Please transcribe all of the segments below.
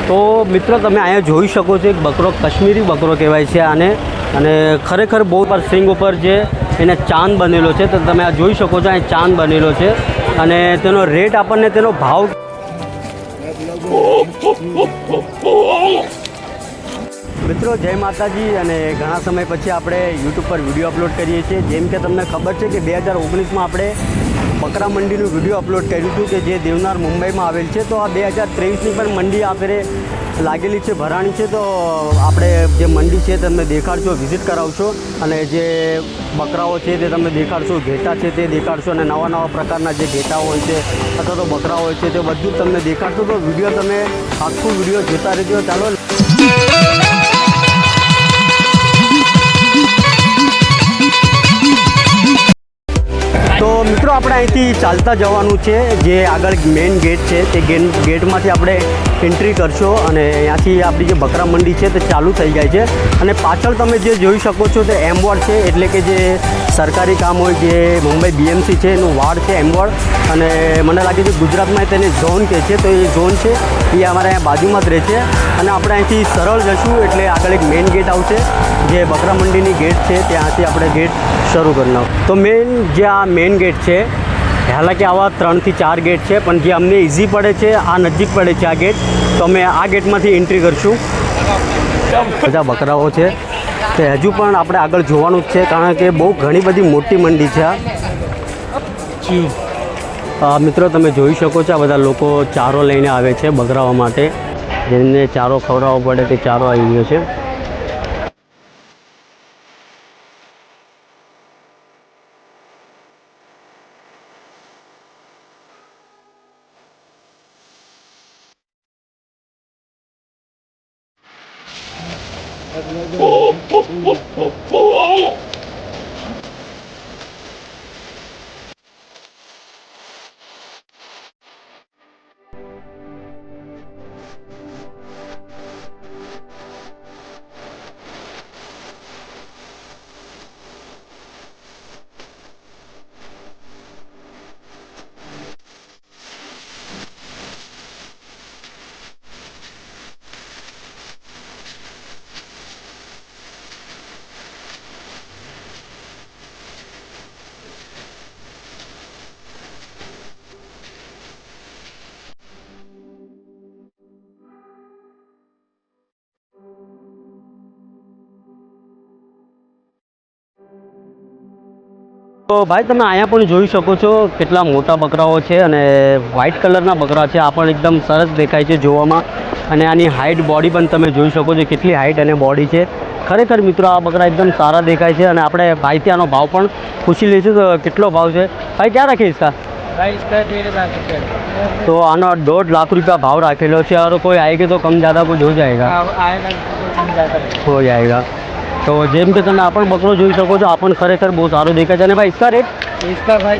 તો મિત્રો તમે અહીંયા જોઈ શકો છો એક બકરો કાશ્મીરી બકરો કહેવાય છે આને, અને ખરેખર બહુ પર સિંગ ઉપર જે એને ચાંદ બનેલો છે, તો તમે આ જોઈ શકો છો અહીં ચાંદ બનેલો છે અને તેનો રેટ આપણને તેનો ભાવ મિત્રો જય માતાજી। અને ઘણા સમય પછી આપણે યુટ્યુબ પર વિડીયો અપલોડ કરીએ છીએ। જેમ કે તમને ખબર છે કે 2019માં આપણે બકરા મંડીનું વિડીયો અપલોડ કર્યું હતું કે જે દેવનાર મુંબઈમાં આવેલ છે। તો આ 2023ની પણ મંડી આ ફેરે લાગેલી છે, ભરાણી છે। તો આપણે જે મંડી છે તમને દેખાડશો, વિઝિટ કરાવશો અને જે બકરાઓ છે તે તમને દેખાડશો, ઘેટા છે તે દેખાડશો અને નવા નવા પ્રકારના જે ઘેટા હોય છે અથવા તો બકરા હોય છે તે બધું જ તમને દેખાડશો। તો વિડીયો તમે આખું વિડીયો જોતા રહેજો। ચાલો તો મિત્રો આપણે અહીંથી ચાલતા જવાનું છે, જે આગળ મેઇન ગેટ છે તે ગેટમાંથી આપણે એન્ટ્રી કરશો અને અહીંયાથી આપણી જે બકરા મંડી છે તે ચાલુ થઈ જાય છે। અને પાછળ તમે જે જોઈ શકો છો તે એમ વોર્ડ છે, એટલે કે જે સરકારી કામ હોય જે મુંબઈ BMC છે એનું વાર્ડ છે એમ વોર્ડ, અને મને લાગે છે ગુજરાતમાં તેને ઝોન કહે છે। તો એ ઝોન છે એ અમારે અહીંયા બાજુમાં જ રહે છે અને આપણે અહીંથી સરળ જશું એટલે આગળ એક મેઇન ગેટ આવશે, જે બકરા મંડીની ગેટ છે ત્યાંથી આપણે ગેટ શરૂ કરી નાખો। તો મેઇન જે આ મેઇન ગેટ છે, હાલાકી આવા 3 થી 4 ગેટ છે, પણ જે અમને ઇઝી પડે છે આ નજીક પડે છે આ ગેટ, તો અમે આ ગેટમાંથી એન્ટ્રી કરશું। બધા બકરાઓ છે તે હજુ પણ આપણે આગળ જોવાનું જ છે, કારણ કે બહુ ઘણી બધી મોટી મંડી છે આ। મિત્રો તમે જોઈ શકો છો આ બધા લોકો ચારો લઈને આવે છે બકરાઓ માટે, જેમને ચારો ખવડાવવો પડે તે ચારો આવી ગયો છે। તો ભાઈ તમે અહીંયા પણ જોઈ શકો છો કેટલા મોટા બકરાઓ છે અને વ્હાઇટ કલરના બકરા છે। આ પણ એકદમ સરસ દેખાય છે જોવામાં, અને આની હાઇટ બોડી પણ તમે જોઈ શકો છો કેટલી હાઇટ અને બોડી છે। ખરેખર મિત્રો આ બકરા એકદમ સારા દેખાય છે અને આપણે ભાઈથી આનો ભાવ પણ પૂછી લઈશું તો કેટલો ભાવ છે। ભાઈ ક્યાં રાખીએ इसका? तो आना 1.5 लाख रुपया भाव रखेलो है। और कोई आएगा तो कम ज़्यादा कुछ हो जाएगा? हो जाएगा। तो जेम के तने आपण बकरो જોઈ શકો છો, આપણ ખરેખર બહુ સારો દેખાય છે। અને ભાઈ इसका रेट? इसका भाई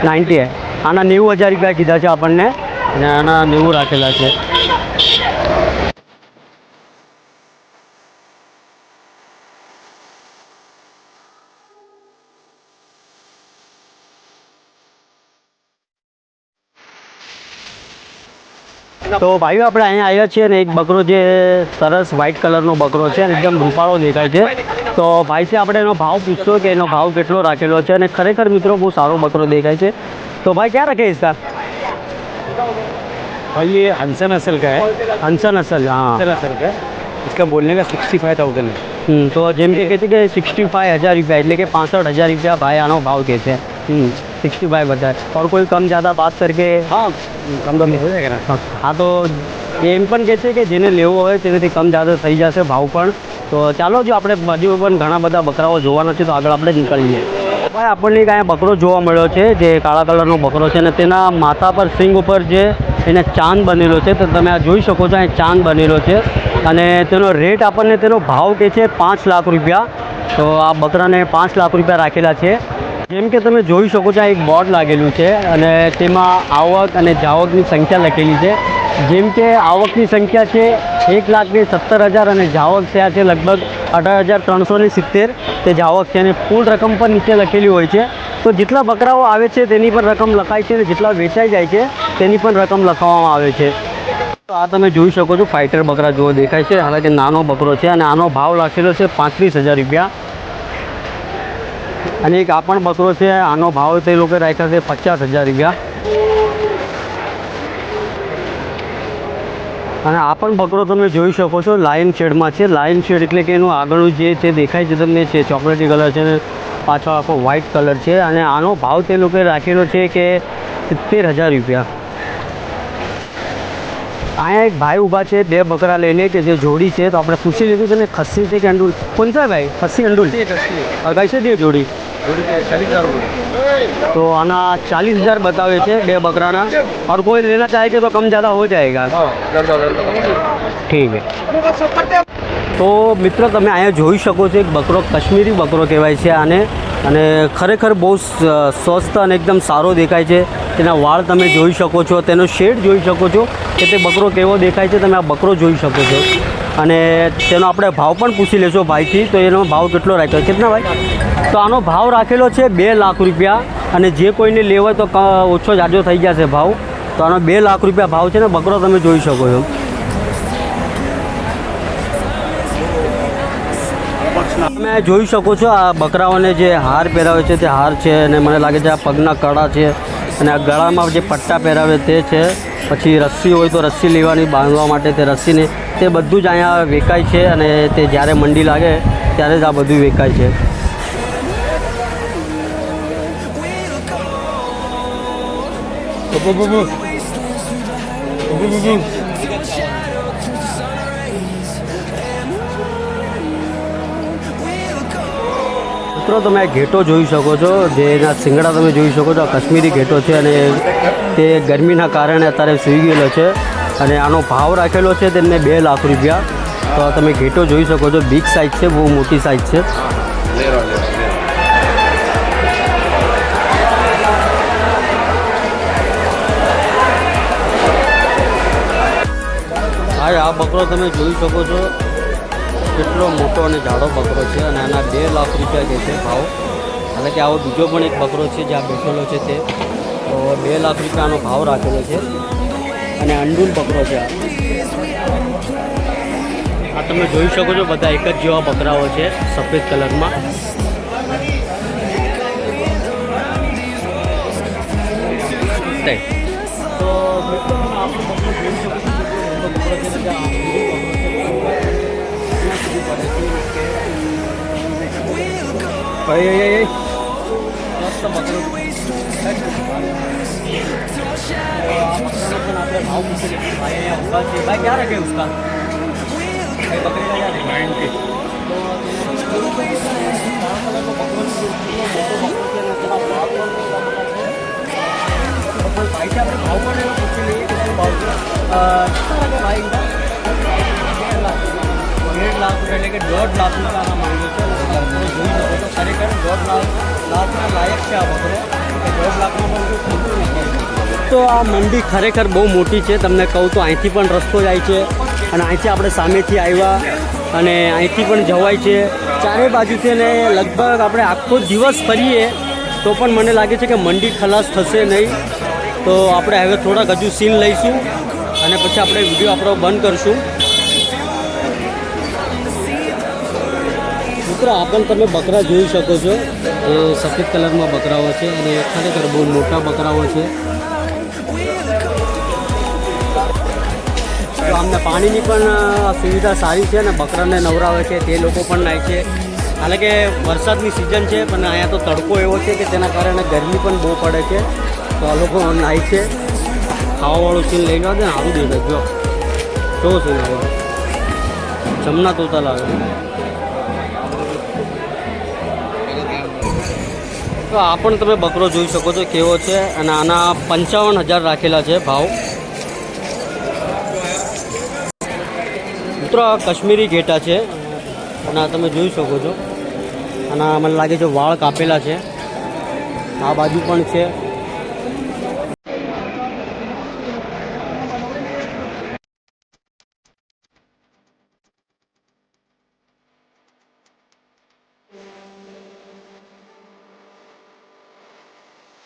90 है। આના 90,000 રૂપિયા કીધા છે આપણને અને આના 90 રાખેલા છે। તો ભાઈઓ આપણે અહીંયા આવ્યા છીએ અને એક બકરો જે સરસ વ્હાઇટ કલરનો બકરો છે અને એકદમ રૂપાળો દેખાય છે। તો ભાઈથી આપણે એનો ભાવ પૂછશો કે એનો ભાવ કેટલો રાખેલો છે, અને ખરેખર મિત્રો બહુ સારો બકરો દેખાય છે। तो भाई क्या रखे इसका? भाई ये हंसा नस्ल का है। हंसा नस्ल? हाँ, हंसा नस्ल का है। इसका बोलने का 65,000 है। तो जेम के कहते कि 65,000 रुपया એટલે કે 65,000 रुपया भाई આનો ભાવ કહે છે। 65 बताए। और कोई कम ज़्यादा बात करके? हाँ, कम तो नहीं हो जाएगा ना। हाँ, तो એમ પણ કહે છે કે જેને લેવો હોય તેનાથી કમ ज़्यादा થઈ જશે ભાવ પણ। તો ચાલો જો આપણે બાજુ પણ ઘણા બધા બકરાઓ જોવાના છે, તો આગળ આપણે નીકળીએ। ભાઈ આપણને એક અહીંયા બકરો જોવા મળ્યો છે જે કાળા કલરનો બકરો છે અને તેના માથા પર સિંગ ઉપર જે એને ચાંદ બનેલો છે, તો તમે આ જોઈ શકો છો અહીં ચાંદ બનેલો છે અને તેનો રેટ આપણને તેનો ભાવ કહે છે 5 લાખ રૂપિયા। તો આ બકરાને 5 લાખ રૂપિયા રાખેલા છે। જેમ કે તમે જોઈ શકો છો આ એક બોર્ડ લાગેલું છે અને તેમાં આવક અને જાવકની સંખ્યા લખેલી છે। જેમ કે આવકની સંખ્યા છે 1,70,000 અને જાવક થયા છે લગભગ 18,370 તે જાવક છે, અને કુલ રકમ પર નીચે લખેલી હોય છે। તો જેટલા બકરાઓ આવે છે તેની પણ રકમ લખાય છે અને જેટલા વેચાઈ જાય છે તેની પણ રકમ લખવામાં આવે છે। તો આ તમે જોઈ શકો છો ફાઇટર બકરા જેવો દેખાય છે, હાલાકી નાનો બકરો છે અને આનો ભાવ લખેલો છે 35,000 રૂપિયા. અને એક આ પણ બકરો છે, આનો ભાવ તે લોકો રાખ્યા છે 50,000 રૂપિયા. અને આ પણ બકરો તમે જોઈ શકો છો લાયન શેડમાં છે. લાયન શેડ એટલે કે એનું આગળનું જે તે દેખાય છે તમને છે ચોકલેટી કલર છે અને પાછળ આખો વ્હાઇટ કલર છે. અને આનો ભાવ તે લોકોએ રાખેલો છે કે 70,000 રૂપિયા. અહીંયા એક ભાઈ ઊભા છે બે બકરા લઈને કે જે જોડી છે, તો આપણે પૂછી લીધું છે ને ખસ્સી છે કે અંડુલ કોણ છે ભાઈ? ખસ્સી અંડુલ कैसे दिए जोड़ी? तो आना 40,000 बतावे थे बे बकराना, और कोई लेना चाहेगा तो कम ज़्यादा हो जाएगा. ઠીક છે. તો મિત્રો તમે અહીંયા જોઈ શકો છો એક બકરો કાશ્મીરી બકરો કહેવાય છે આને, અને ખરેખર બહુ સ્વસ્થ અને એકદમ સારો દેખાય છે. તેના વાળ તમે જોઈ શકો છો, તેનો શેડ જોઈ શકો છો કે તે બકરો કેવો દેખાય છે. તમે આ બકરો જોઈ શકો છો અને તેનો આપણે ભાવ પણ પૂછી લેશો ભાઈથી. તો એનો ભાવ કેટલો રાખ્યો? કેટલા ભાઈ? તો આનો ભાવ રાખેલો છે 2 લાખ રૂપિયા. અને જે કોઈને લેવો હોય તો ઓછો જાજો થઈ જશે ભાવ. તો આનો 2 લાખ રૂપિયા ભાવ છે ને બકરો તમે જોઈ શકો છો. તમે જોઈ શકો છો આ બકરાઓને જે હાર પહેરાવે છે તે હાર છે, અને મને લાગે છે આ પગના કડા છે, અને આ ગળામાં જે પટ્ટા પહેરાવે તે છે. પછી રસ્સી હોય તો રસ્સી લેવાની બાંધવા માટે તે રસ્સીને તે બધું જ અહીંયા વેચાય છે. અને તે જ્યારે મંડી લાગે ત્યારે જ આ બધું વેચાય છે. મિત્રો તમે આ ઘેટો જોઈ શકો છો, જેના શિંગડા તમે જોઈ શકો છો. આ કાશ્મીરી ઘેટો છે અને તે ગરમીના કારણે અત્યારે સૂઈ ગયેલો છે. અને આનો ભાવ રાખેલો છે તેમને 2 લાખ રૂપિયા. તો તમે ઘેટો જોઈ શકો છો, બિગ સાઇઝ છે, બહુ મોટી સાઇઝ છે. હા, આ બકરો તમે જોઈ શકો છો કેટલો મોટો અને જાડો બકરો છે, અને આના 2 લાખ રૂપિયા જે છે ભાવ. એટલે કે આવો બીજો પણ એક બકરો છે જ્યાં બેઠેલો છે તે, તો 2 લાખ રૂપિયાનો ભાવ રાખેલો છે. અને અંડુલ બકરો છે આ તમે જોઈ શકો છો. બધા એક જ જેવા બકરાઓ છે સફેદ કલરમાં. તો મિત્રો આપણે બકરો જોઈ શકો છો, બકરો છે બધા भाई क्या रखे उसका? भाई बकरी का क्या रखे? 90. भाई से આપણે ભાવ પણ પૂછી લઈએ કે શું ભાવ છે. ભાઈ 1.5 લાખ એટલે કે 1.5 લાખ રૂપિયાના માંગે છે. જોઈ શકો તો ખરેખર 1.5 લાખના લાયક છે આ બકરો. 1.5 લાખમાં તો આ મંડી ખરેખર બહુ મોટી છે. તમને કહું તો અહીંથી પણ રસ્તો જાય છે, અને અહીંથી આપણે સામેથી આવ્યા અને અહીંથી પણ જવાય છે ચારે બાજુથી. અને લગભગ આપણે આખો દિવસ ફરીએ તો પણ મને લાગે છે કે મંડી ખલાસ થશે નહીં. તો આપણે હવે થોડાક હજુ સીન લઈશું અને પછી આપણે વિડીયો આપણો બંધ કરશું. મિત્રો આ પણ તમે બકરા જોઈ શકો છો, એ સફેદ કલરમાં બકરાઓ છે અને ખરેખર બહુ મોટા બકરાઓ છે. તો આમને પાણીની પણ સુવિધા સારી છે, અને બકરાને નવરાવે છે તે લોકો પણ નાય છે. કારણ કે વરસાદની સિઝન છે, પણ અહીંયા તો તડકો એવો છે કે તેના કારણે ગરમી પણ બહુ પડે છે. તો આ લોકો નાય છે. ખાવાવાળું સીન લઈને આવે ને સારું દેખાય. જો કેવો સીન આવે, જમના તોતા લાગે. તો આ પણ તમે બકરો જોઈ શકો છો કેવો છે, અને આના 55,000 રાખેલા છે ભાવ. મિત્રો આ કાશ્મીરી ઘેટા છે, અને આ તમે જોઈ શકો છો. અને મને લાગે છે વાળ કાપેલા છે. આ બાજુ પણ છે.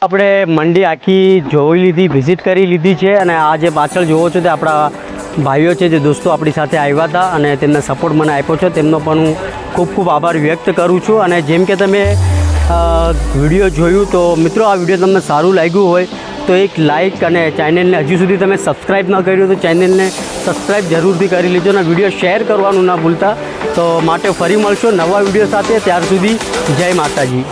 આપણે મંડી આખી જોઈ લીધી, વિઝિટ કરી લીધી છે. અને આ જે પાછળ જોવો છો તે આપણા ભાઈઓ છે જે દોસ્તો આપણી સાથે આવ્યા હતા અને તેમના સપોર્ટ મને આપ્યો છે તેમનો પણ હું ખૂબ ખૂબ આભાર વ્યક્ત કરું છું. અને જેમ કે તમે વિડીયો જોયું તો મિત્રો આ વિડીયો તમને સારું લાગ્યું હોય તો એક લાઇક અને ચેનલને હજુ સુધી તમે સબસ્ક્રાઈબ ન કર્યું તો ચેનલને સબસ્ક્રાઈબ જરૂરથી કરી લેજો અને વિડીયો શેર કરવાનું ના ભૂલતા. તો માટે ફરી મળશો નવા વિડીયો સાથે. ત્યાર સુધી જય માતાજી.